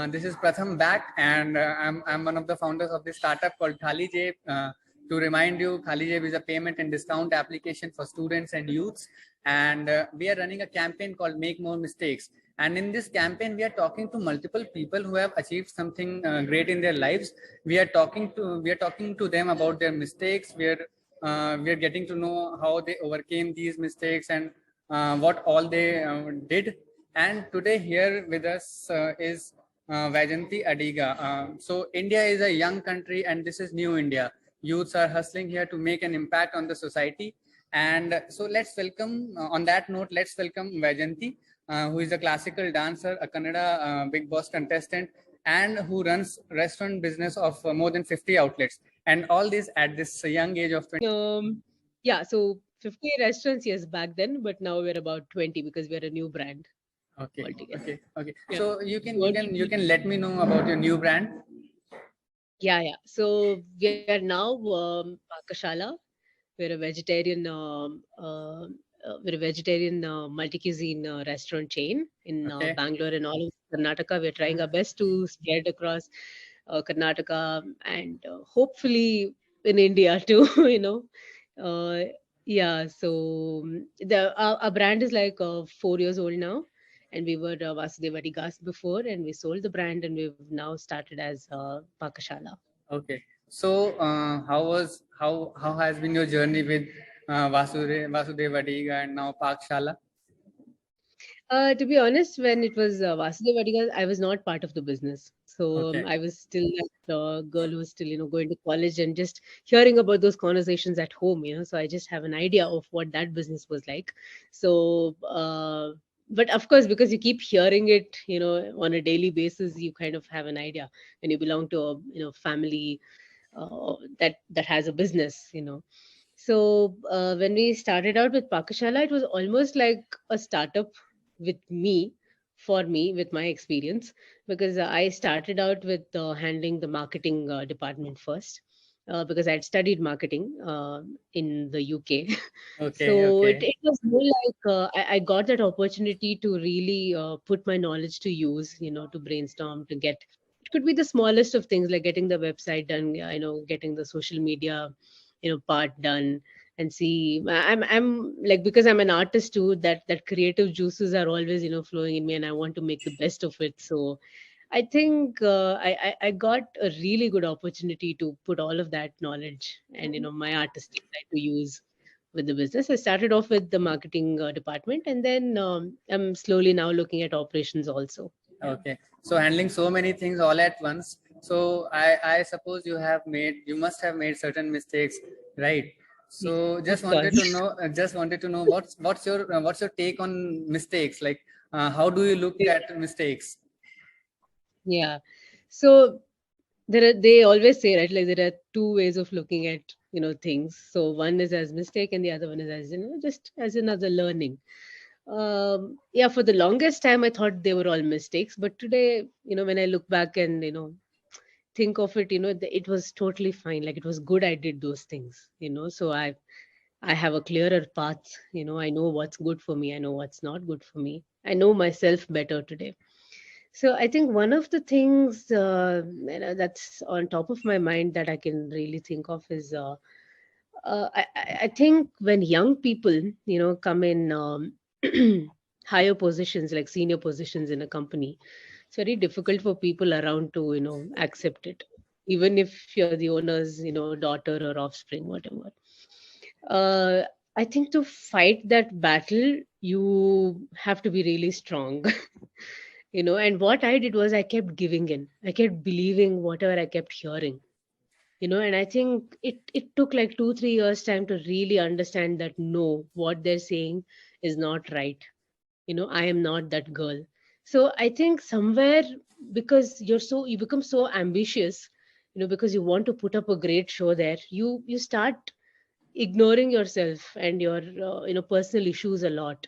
This is Pratham back, and I'm one of the founders of this startup called KhaaliJeb. To remind you, KhaaliJeb is a payment and discount application for students and youths, and we are running a campaign called Make More Mistakes. And in this campaign, we are talking to multiple people who have achieved something great in their lives. We are talking to them about their mistakes. We are getting to know how they overcame these mistakes and what all they did. And today here with us is Vyjayanti Adiga. So India is a young country, and this is new India. Youths are hustling here to make an impact on the society. And so let's welcome, on that note, let's welcome Vyjayanti, who is a classical dancer, a Kannada Big Boss contestant, and who runs restaurant business of more than 50 outlets. And all this at this young age of 20. Yeah, so 50 restaurants, yes, back then, but now we're about 20 because we're a new brand altogether. Okay. Yeah. So you can let me know about your new brand. Yeah. So we are now Pakashala. We're a vegetarian multi-cuisine restaurant chain in Okay. Bangalore and all of Karnataka. We're trying our best to spread across Karnataka and hopefully in India too, Yeah, so our brand is like 4 years old now, and we were Vasudeva Adiga before, and we sold the brand, and we've now started as Pakashala. Okay. So how has been your journey with Vasudeva Adiga and now Pakshala? To be honest, when it was Vasudeva Adiga, I was not part of the business. So Okay. I was still that girl who was still, going to college and just hearing about those conversations at home, So I just have an idea of what that business was like. So, but of course, because you keep hearing it, on a daily basis, you kind of have an idea when you belong to a, family that has a business. So when we started out with Pakashala, it was almost like a startup with me, for me, with my experience, because I started out with handling the marketing department first. Because I had studied marketing in the UK. So Okay. it was more like I got that opportunity to really put my knowledge to use, to brainstorm, to get, it could be the smallest of things like getting the website done, getting the social media, part done, and see, I'm like, because I'm an artist too, that creative juices are always, flowing in me, and I want to make the best of it. So I think I got a really good opportunity to put all of that knowledge and, my artistic side to use with the business. I started off with the marketing department, and then I'm slowly now looking at operations also. Okay. So handling so many things all at once. So I suppose you must have made certain mistakes, right? So Of course. just wanted to know what's your take on mistakes? Like, how do you look at mistakes? Yeah. So they always say, right, like there are two ways of looking at, things. So one is as mistake and the other one is as, just as another learning. Yeah, for the longest time I thought they were all mistakes, but today, when I look back and, think of it, it was totally fine. Like, it was good I did those things, so I have a clearer path, I know what's good for me, I know what's not good for me, I know myself better today. So I think one of the things that's on top of my mind that I can really think of is I think when young people, come in higher positions, like senior positions in a company, it's very difficult for people around to, accept it, even if you're the owner's, daughter or offspring, whatever. Uh, I think to fight that battle, you have to be really strong. And what I did was I kept giving in. I kept believing whatever I kept hearing. And I think it took like 2 3 years time to really understand that no, what they're saying is not right. I am not that girl. So I think somewhere, because you become so ambitious, because you want to put up a great show there, you start ignoring yourself and your personal issues a lot.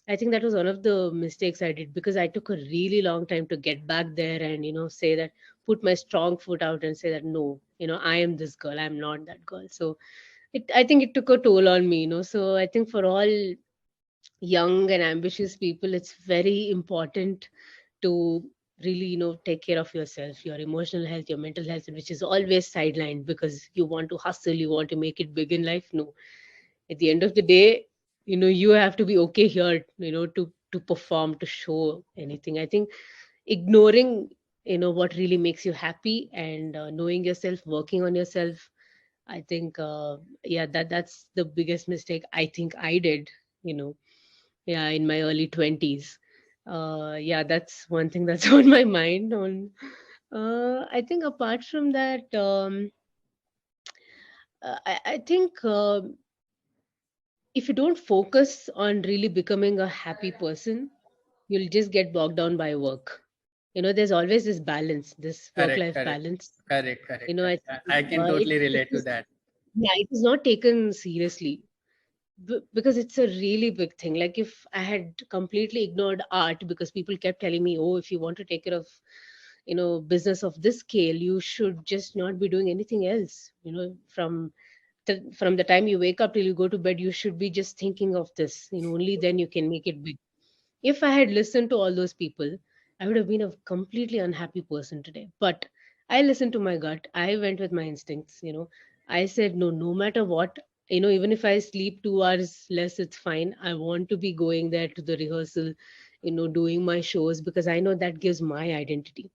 I think that was one of the mistakes I did, because I took a really long time to get back there and, say that, put my strong foot out and say that no, I am this girl, I'm not that girl. So I think it took a toll on me. So I think for all young and ambitious people, it's very important to really, take care of yourself, your emotional health, your mental health, which is always sidelined because you want to hustle, you want to make it big in life. No, at the end of the day, you have to be okay here, to perform, to show anything. I think ignoring, what really makes you happy, and knowing yourself, working on yourself, I think, yeah, that's the biggest mistake I think I did, you know, yeah, in my early 20s. Yeah, that's one thing that's on my mind. I think apart from that, I think, if you don't focus on really becoming a happy person, you'll just get bogged down by work. There's always this balance, this work Correct, life correct, balance. correct, correct, I correct. think, I can totally it relate to is, that. yeah, it is not taken seriously, because it's a really big thing. Like, if I had completely ignored art because people kept telling me, oh, if you want to take care of, business of this scale, you should just not be doing anything else. From the time you wake up till you go to bed, you should be just thinking of this. Only then you can make it big. If I had listened to all those people, I would have been a completely unhappy person today. But I listened to my gut. I went with my instincts. I said, no, no matter what, even if I sleep 2 hours less, it's fine. I want to be going there to the rehearsal, doing my shows, because I know that gives my identity.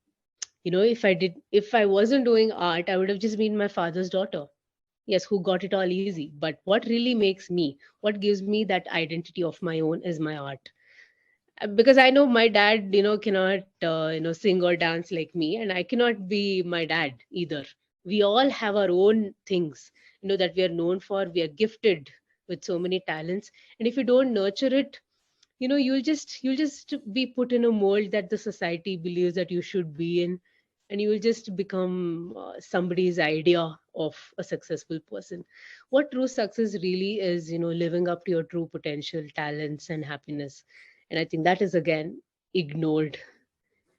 If I wasn't doing art, I would have just been my father's daughter. Yes, who got it all easy. But what really makes me, what gives me that identity of my own, is my art. Because I know my dad, cannot, sing or dance like me, and I cannot be my dad either. We all have our own things, that we are known for. We are gifted with so many talents, and if you don't nurture it, you'll just be put in a mold that the society believes that you should be in, and you will just become somebody's idea of a successful person. What true success really is, living up to your true potential, talents, and happiness. And I think that is again ignored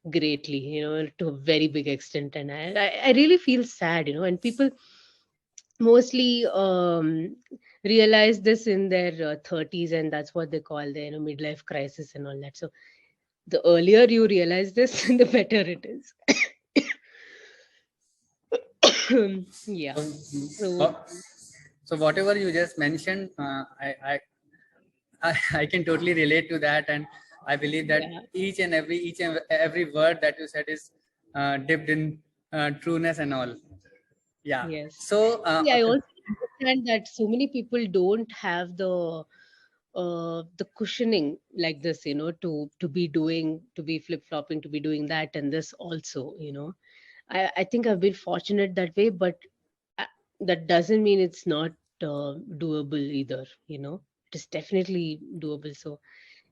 greatly, to a very big extent. And I really feel sad, and people mostly realize this in their 30s, and that's what they call the, midlife crisis and all that. So the earlier you realize this, the better it is. Yeah. So, So uh, so whatever you just mentioned, I can totally relate to that, and I believe that yeah. each and every word that you said is dipped in trueness and all. Yeah. Yes. So See, I also understand that so many people don't have the cushioning like this, to be flip flopping, to be doing that and this also. I think I've been fortunate that way, but uh, that doesn't mean it's not doable either. It is definitely doable. So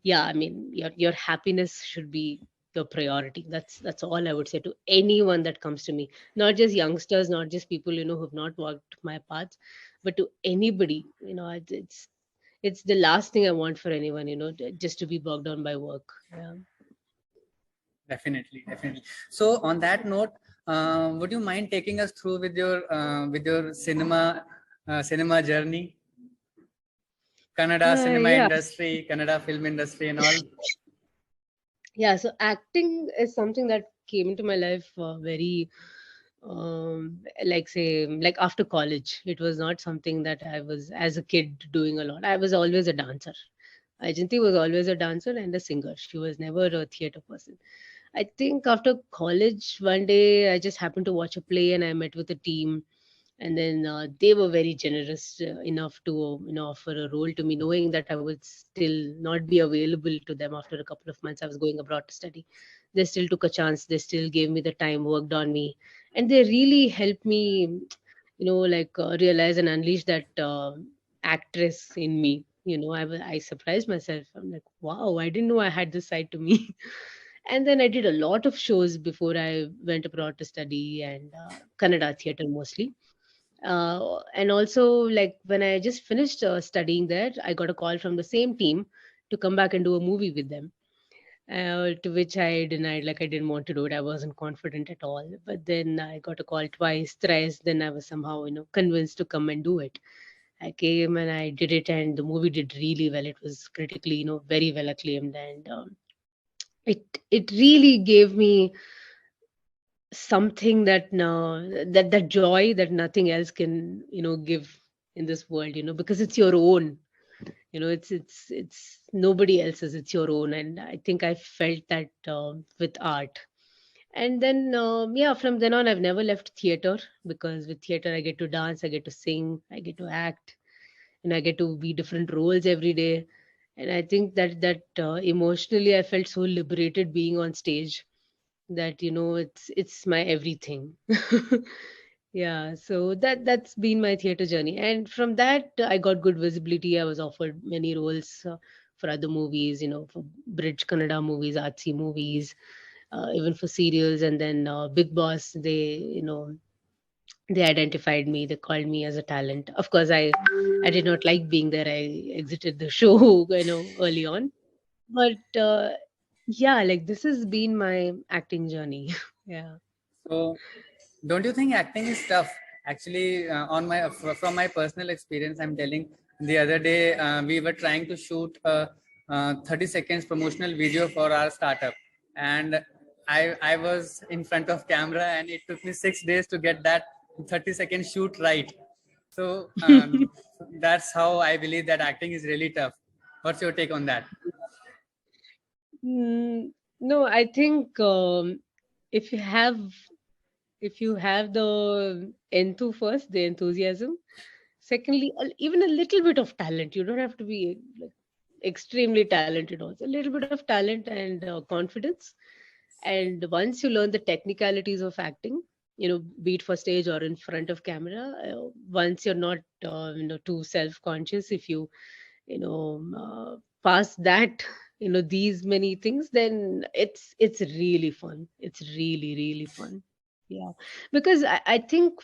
yeah, I mean, your happiness should be the priority. That's all I would say to anyone that comes to me. Not just youngsters, not just people, who've not walked my paths, but to anybody. It's the last thing I want for anyone, just to be bogged down by work. Yeah. definitely, definitely. So on that note, would you mind taking us through with your cinema journey, Kannada cinema Yeah. industry, Kannada film industry, and all? Yeah, so acting is something that came into my life very, like, say, like after college. It was not something that I was as a kid doing a lot. I was always a dancer. Ajanti was always a dancer and a singer. She was never a theater person. I think after college, one day I just happened to watch a play and I met with a team, and then they were very generous enough to offer a role to me, knowing that I would still not be available to them. After a couple of months, I was going abroad to study. They still took a chance. They still gave me the time, worked on me, and they really helped me, like, realize and unleash that actress in me. I surprised myself. I'm like, wow, I didn't know I had this side to me. And then I did a lot of shows before I went abroad to study, and Kannada theater mostly. And also, like, when I just finished studying there, I got a call from the same team to come back and do a movie with them, to which I denied, like I didn't want to do it. I wasn't confident at all. But then I got a call twice, thrice. Then I was somehow, convinced to come and do it. I came and I did it, and the movie did really well. It was critically, very well acclaimed, and it really gave me something that now that joy that nothing else can, give in this world, because it's your own. It's nobody else's, it's your own. And I think I felt that with art. And then yeah, from then on I've never left theater, because with theater I get to dance, I get to sing, I get to act, and I get to be different roles every day. And I think that emotionally I felt so liberated being on stage, that it's my everything. Yeah, so that's been my theater journey. And from that I got good visibility. I was offered many roles for other movies, for bridge Kannada movies, artsy movies, even for serials. And then Big Boss, they identified me, they called me as a talent. Of course, I did not like being there. I exited the show early on. But yeah, like this has been my acting journey. Yeah. So, don't you think acting is tough? Actually, from my personal experience, I'm telling. The other day, we were trying to shoot a 30 seconds promotional video for our startup, and I was in front of camera, and it took me 6 days to get that 30-second shoot right. So that's how I believe that acting is really tough. What's your take on that? No, I think if you have if you have the first, the enthusiasm. Secondly, even a little bit of talent. You don't have to be like extremely talented. Also, a little bit of talent and confidence. And once you learn the technicalities of acting, be it for stage or in front of camera, once you're not too self-conscious, if you pass that, these many things, then it's really fun. It's really really fun. Yeah, because I think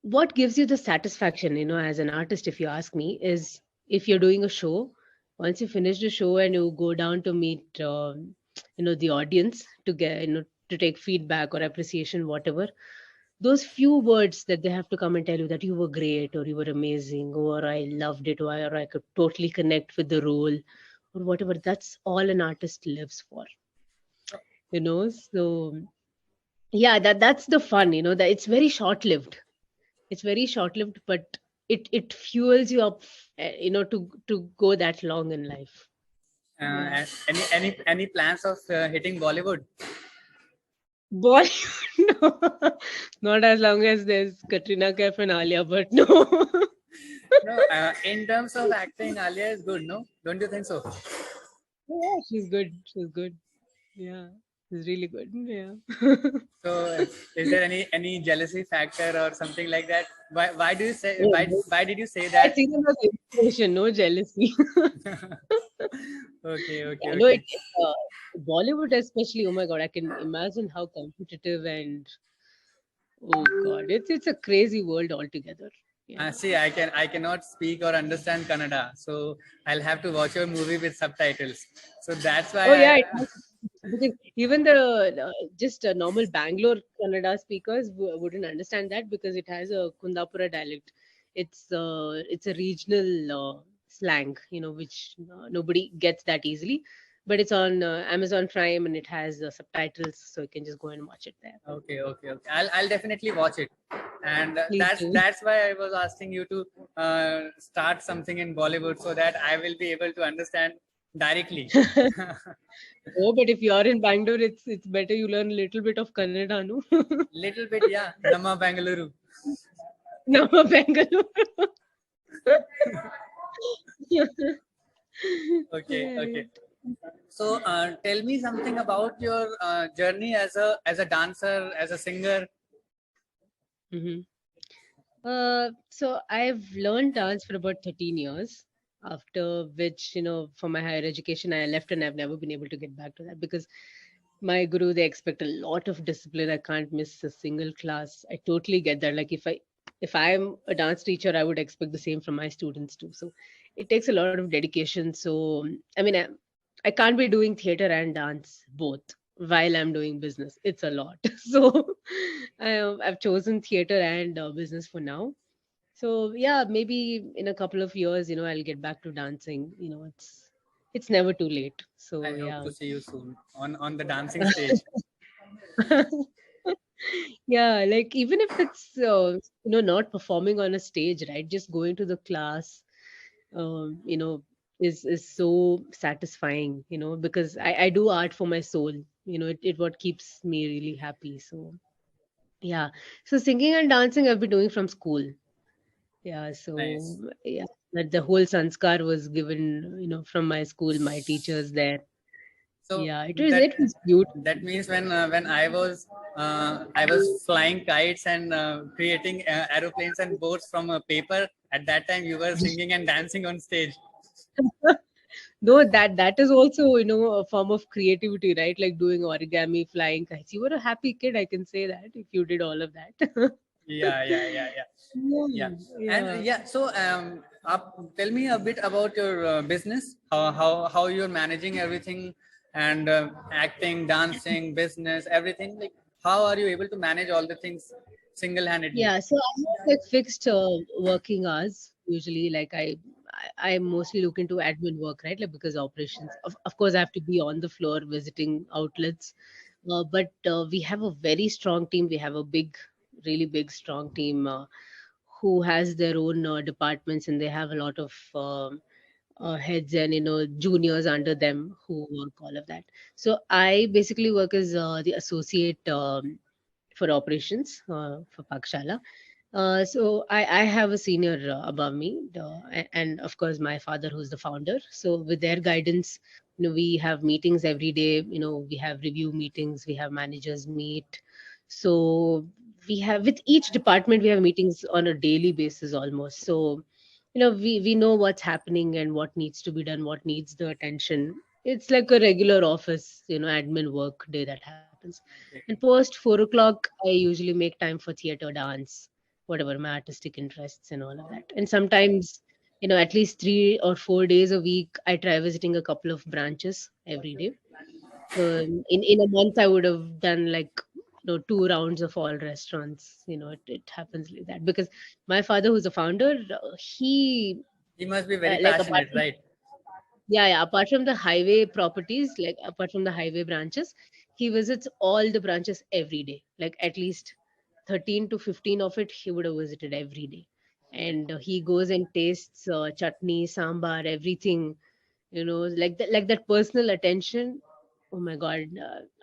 what gives you the satisfaction, as an artist, if you ask me, is if you're doing a show, once you finish the show and you go down to meet the audience, to get to take feedback or appreciation, whatever, those few words that they have to come and tell you that you were great, or you were amazing, or I loved it, or I could totally connect with the role, or whatever, that's all an artist lives for. So yeah, that's the fun, that it's very short lived. It's very short lived, but it fuels you up, to go that long in life. Yeah. And any plans of hitting Bollywood? Bollywood, no. Not as long as there's Katrina Kaif and Alia, but no. No, in terms of acting, Alia is good, no? Don't you think so? Yeah, she's good. She's good. Yeah, she's really good. Yeah. So, is there any jealousy factor or something like that? Why do you say Oh, why did you say I that? see them as inspiration, no jealousy. Okay, okay, Yeah, no, okay. Bollywood especially. Oh my God, I can imagine how competitive and oh God, it's a crazy world altogether. Yeah. See, I cannot speak or understand Kannada, so I'll have to watch your movie with subtitles. So that's why Oh yeah, I. it has, because even the just normal Bangalore Kannada speakers wouldn't understand that, because it has a Kundapura dialect. It's a regional slang, which nobody gets that easily. But it's on Amazon Prime, and it has subtitles, so you can just go and watch it there. Okay, okay, okay. I'll definitely watch it, and Please do. that's why I was asking you to start something in Bollywood so that I will be able to understand directly. Oh, but if you're in Bangalore, it's better you learn a little bit of Kannada, no? Little bit, yeah. Nama Bangalore. Nama Bangalore. Okay, okay. Right. So, tell me something about your journey as a dancer, as a singer. Hmm. So I've learned dance for about 13 years, after which, for my higher education, I left, and I've never been able to get back to that, because my guru, they expect a lot of discipline. I can't miss a single class. I totally get that. Like if I'm a dance teacher, I would expect the same from my students too. So it takes a lot of dedication. So I mean, I can't be doing theater and dance both while I'm doing business. It's a lot. So I've chosen theater and business for now. So yeah, maybe in a couple of years, I'll get back to dancing. it's never too late. So I hope yeah. to see you soon on the dancing stage. Yeah, like even if it's not performing on a stage, right? Just going to the class, is so satisfying, because I do art for my soul. It what keeps me really happy. So yeah, so singing and dancing I've been doing from school. Yeah, so Nice. yeah, that the whole sanskar was given, from my school, my teachers there. So Yeah, that it was beautiful. that means when I was flying kites and creating aeroplanes and boats from a paper. At that time, you were singing and dancing on stage. No, that is also, a form of creativity, right? Like doing origami, flying kites. You were a happy kid, I can say that, if you did all of that. Yeah. Yeah, Yeah. And yeah. yeah, so tell me a bit about your business. How you're managing everything, and acting, dancing, business, everything. Like, how are you able to manage all the things single-handedly? Yeah, so I have like fixed working hours usually. Like I mostly look into admin work, right? Like because operations, of course, I have to be on the floor visiting outlets. But we have a very strong team. We have a really big, strong team who has their own departments, and they have a lot of heads and juniors under them who work all of that. So I basically work as the associate for operations for Pakshala. So I have a senior above me, and of course my father, who's the founder. So with their guidance, we have meetings every day. We have review meetings, we have managers meet. So we have with each department we have meetings on a daily basis almost. So we know what's happening and what needs to be done, what needs the attention. It's like a regular office, admin work day that happens. And post 4 o'clock, I usually make time for theater, dance, whatever my artistic interests and all of that. And sometimes, at least 3 or 4 days a week, I try visiting a couple of branches every day. So in a month, I would have done like 2 rounds of all restaurants. It happens like that because my father, who's a founder, he You must be very like apart passionate, from right? yeah, apart from the highway properties, like apart from the highway branches, he visits all the branches every day. Like at least 13 to 15 of it, he would have visited every day. And he goes and tastes chutney, sambar, everything, like that personal attention. Oh my God,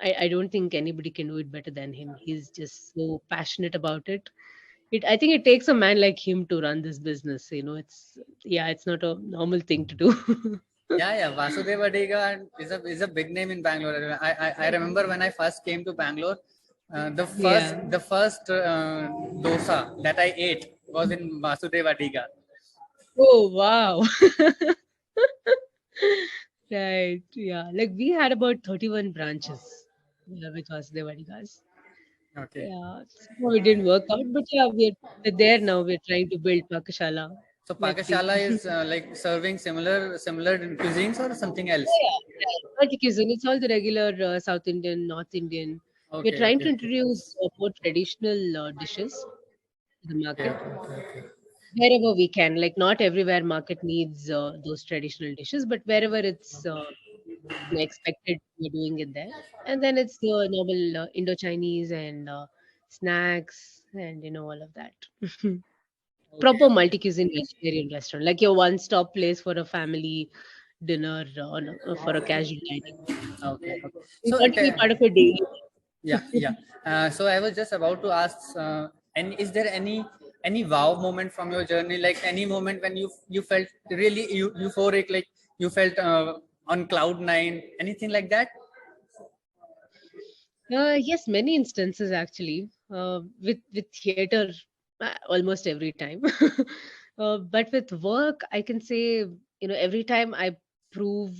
I don't think anybody can do it better than him. He's just so passionate about it. I think it takes a man like him to run this business. It's not a normal thing to do. Yeah. Vasudeva Adiga is a big name in Bangalore. I remember when I first came to Bangalore, Yeah. the first dosa that I ate was in Vasudeva Adiga. Oh, wow. Right. Yeah. Like we had about 31 branches, with Vasudev Adigas. Okay. Yeah. Somehow it didn't work out, but yeah, we're there now. We're trying to build Pakashala. So Let's see. Pakashala is like serving similar cuisines or something else. Yeah. Multi cuisine. It's all the regular South Indian, North Indian. We're Okay, trying to okay, okay. introduce more traditional dishes to the Okay, market. okay, okay, okay. Wherever we can. Like not everywhere market needs those traditional dishes, but wherever it's expected, we're doing it there. And then it's the normal Indo-Chinese and snacks and all of that. Okay, Proper okay. multi-cuisine vegetarian restaurant, like your one-stop place for a family dinner for a casual dining. Okay, okay. We So, want to be part of a daily. yeah. So I was just about to ask, and is there any wow moment from your journey? Like any moment when you felt really euphoric, like you felt on cloud 9, anything like that? Yes, many instances actually. With theater, almost every time. But with work, I can say every time I prove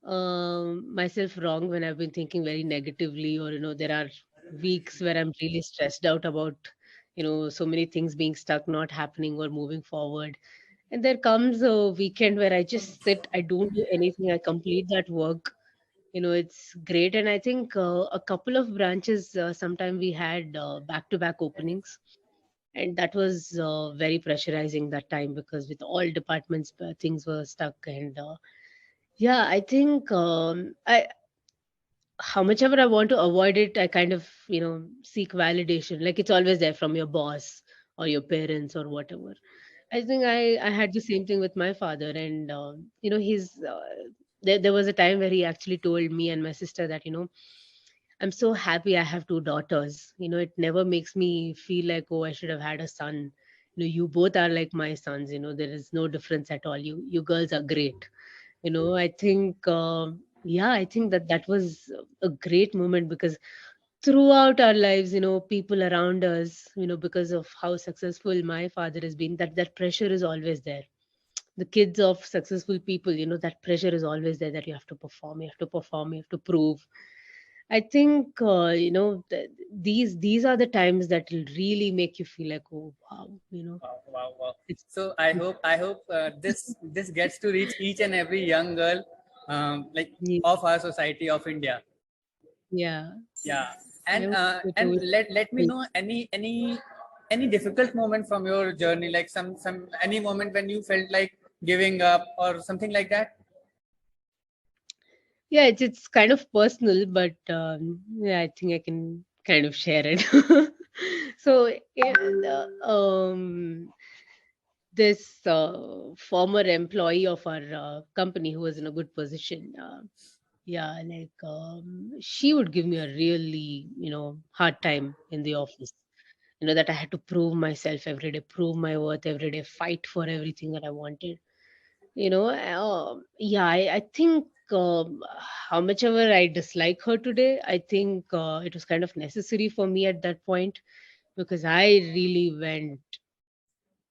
myself wrong when I've been thinking very negatively, or there are weeks where I'm really stressed out about so many things being stuck, not happening, or moving forward. And there comes a weekend where I just sit, I don't do anything, I complete that work. It's great. And I think a couple of branches, sometime we had back to back openings. And that was very pressurizing that time because with all departments, things were stuck. And Yeah, I think how much ever I want to avoid it, I kind of, seek validation. Like it's always there from your boss or your parents or whatever. I think I had the same thing with my father, and there was a time where he actually told me and my sister that I'm so happy I have two daughters. It never makes me feel like, oh, I should have had a son. You both are like my sons. There is no difference at all. You girls are great. I think, yeah, I think that was a great moment, because throughout our lives, people around us, because of how successful my father has been, that pressure is always there. The kids of successful people, that pressure is always there, that you have to perform, you have to perform, you have to prove. I think, these are the times that will really make you feel like, oh wow, Wow, wow, wow. it's So I hope this gets to reach each and every young girl, like yeah, of our society of India. yeah. Yeah, I and hope uh, so and too. let me know any difficult moment from your journey, like some any moment when you felt like giving up or something like that. Yeah, it's kind of personal, but yeah, I think I can kind of share it. So, this former employee of our company who was in a good position, yeah, like she would give me a really, hard time in the office. That I had to prove myself every day, prove my worth every day, fight for everything that I wanted. Yeah, I think, how much ever I dislike her today, I think it was kind of necessary for me at that point, because I really went.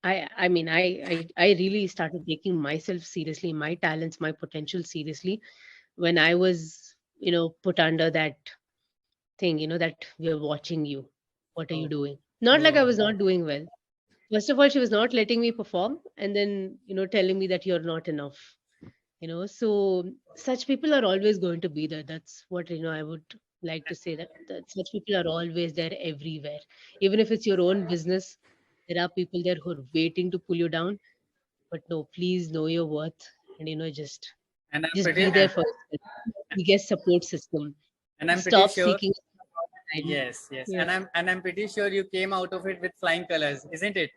I mean, I really started taking myself seriously, my talents, my potential seriously, when I was, put under that thing, that we are watching you. What are you Oh, doing? Not like I oh, was not doing well. First of all, she was not letting me perform, and then, telling me that you're not enough. So such people are always going to be there. That's what, I would like to say, that such people are always there everywhere. Even if it's your own business, there are people there who are waiting to pull you down. But no, please know your worth, and just and I'm just pretty be there for yourself. Biggest support system. and I'm pretty Stop sure. seeking outside. Yes, yes, Yeah. and I'm pretty sure you came out of it with flying colors, isn't it?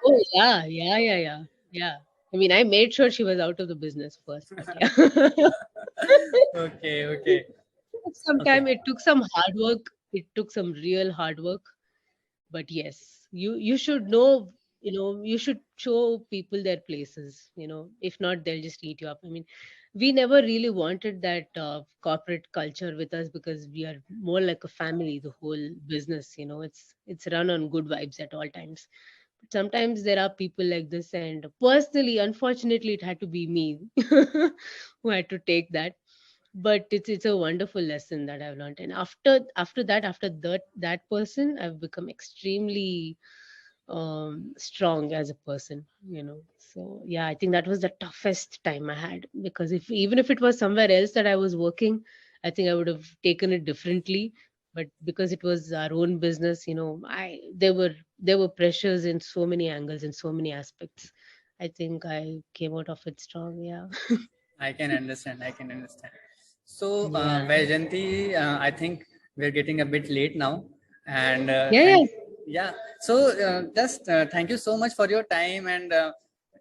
Oh yeah, yeah, yeah, yeah, yeah. I mean, I made sure she was out of the business first, but yeah. Okay, okay, Took some okay. time. It took some hard work. It took some real hard work. But yes, you should know. You should show people their places. If not, they'll just eat you up. I mean, we never really wanted that corporate culture with us, because we are more like a family. The whole business, it's run on good vibes at all times. But sometimes there are people like this, and personally, unfortunately, it had to be me who had to take that. But it's a wonderful lesson that I've learned, and after that person, I've become extremely strong as a person. So yeah, I think that was the toughest time I had, because if even if it was somewhere else that I was working, I think I would have taken it differently. But because it was our own business, I there were pressures in so many angles, in so many aspects. I think I came out of it strong. Yeah. I can understand. I can understand. So, Yeah. Vyjayanti, I think we're getting a bit late now, and Yeah, yeah. thank yeah. So, just thank you so much for your time, and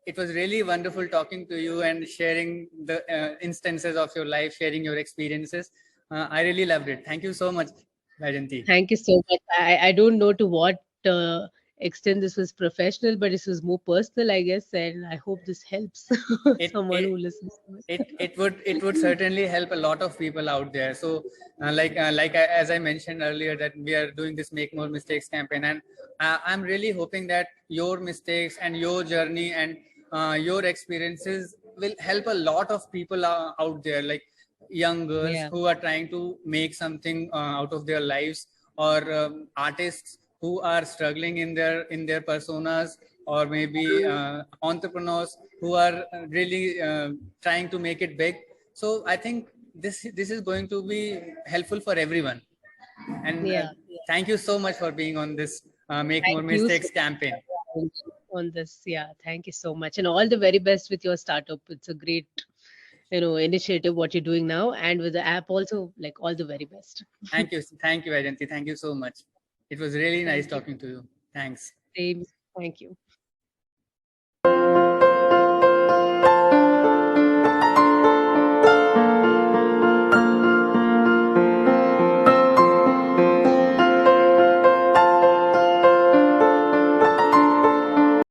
it was really wonderful talking to you and sharing the instances of your life, sharing your experiences. I really loved it. Thank you so much, Vyjayanti. Thank you so much. I don't know to what extent this was professional, but this was more personal, I guess, and I hope this helps It someone it who listens to it would certainly help a lot of people out there. So as I mentioned earlier, that we are doing this Make More Mistakes campaign, and I'm really hoping that your mistakes and your journey and your experiences will help a lot of people out there, like young girls Yeah, who are trying to make something out of their lives, or artists who are struggling in their personas, or maybe entrepreneurs who are really trying to make it big. So I think this is going to be helpful for everyone. And yeah. thank you so much for being on this Make More Thank you so Mistakes much campaign. for having me on this. Yeah, thank you so much, and all the very best with your startup. It's a great, initiative, what you're doing now, and with the app also, like, all the very best. Thank you, Vyjayanti. Thank you so much. It was really nice Thank you. talking to you. Thanks. Same. Thank you.